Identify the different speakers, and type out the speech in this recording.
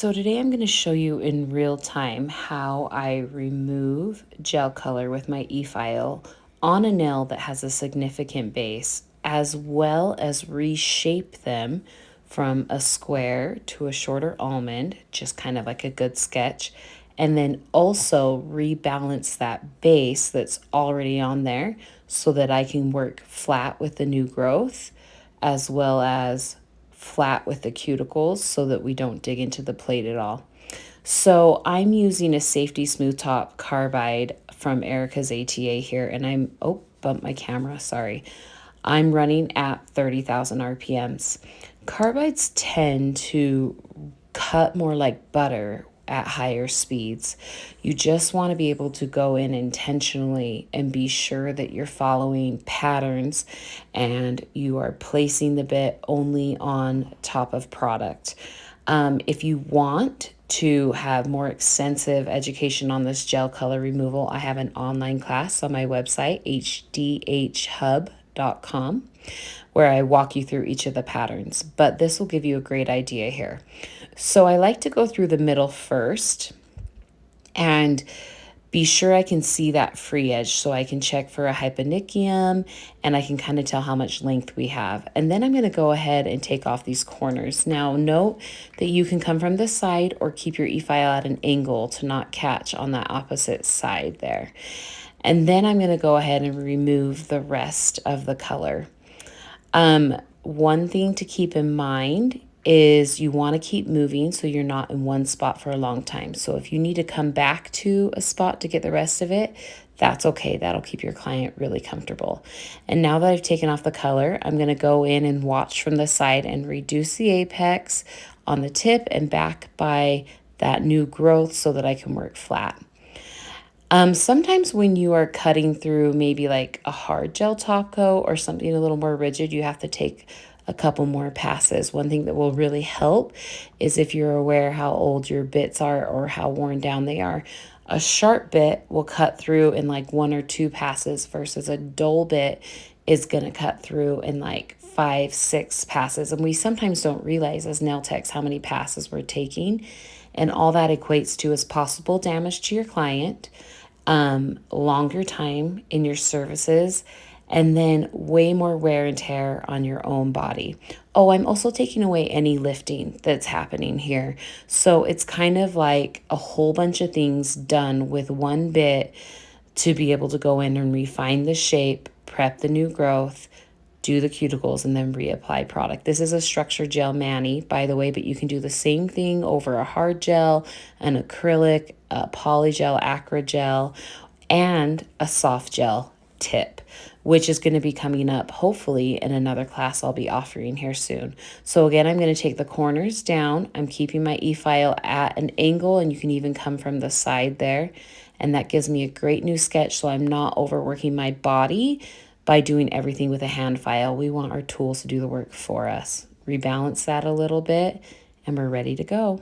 Speaker 1: So today I'm going to show you in real time how I remove gel color with my e-file on a nail that has a significant base, as well as reshape them from a square to a shorter almond, just kind of like a good sketch, and then also rebalance that base that's already on there so that I can work flat with the new growth as well as flat with the cuticles so that we don't dig into the plate at all. So I'm using a Safety Smooth Top Carbide from Erica's ATA here, and bumped my camera, sorry. I'm running at 30,000 RPMs. Carbides tend to cut more like butter at higher speeds. You just want to be able to go in intentionally and be sure that you're following patterns and you are placing the bit only on top of product. If you want to have more extensive education on this gel color removal, I have an online class on my website, hdhhub.com, where I walk you through each of the patterns, but this will give you a great idea here. So I like to go through the middle first and be sure I can see that free edge so I can check for a hyponychium and I can kind of tell how much length we have. And then I'm going to go ahead and take off these corners. Now note that you can come from the side or keep your e-file at an angle to not catch on that opposite side there. And then I'm going to go ahead and remove the rest of the color. One thing to keep in mind is you want to keep moving so you're not in one spot for a long time. So if you need to come back to a spot to get the rest of it, that's okay. That'll keep your client really comfortable. And now that I've taken off the color, I'm going to go in and watch from the side and reduce the apex on the tip and back by that new growth so that I can work flat. Sometimes when you are cutting through maybe like a hard gel top coat or something a little more rigid, you have to take a couple more passes. One thing that will really help is if you're aware how old your bits are or how worn down they are. A sharp bit will cut through in like 1 or 2 passes versus a dull bit is going to cut through in like 5, 6 passes. And we sometimes don't realize as nail techs how many passes we're taking. And all that equates to is possible damage to your client, longer time in your services, and then way more wear and tear on your own body. Oh, I'm also taking away any lifting that's happening here. So it's kind of like a whole bunch of things done with one bit to be able to go in and refine the shape, prep the new growth, do the cuticles, and then reapply product. This is a structured gel mani, by the way, but you can do the same thing over a hard gel, an acrylic, a polygel, acrogel, and a soft gel tip, which is going to be coming up hopefully in another class I'll be offering here soon. So again, I'm going to take the corners down. I'm keeping my e-file at an angle, and you can even come from the side there. And that gives me a great new sketch so I'm not overworking my body by doing everything with a hand file. We want our tools to do the work for us. Rebalance that a little bit and we're ready to go.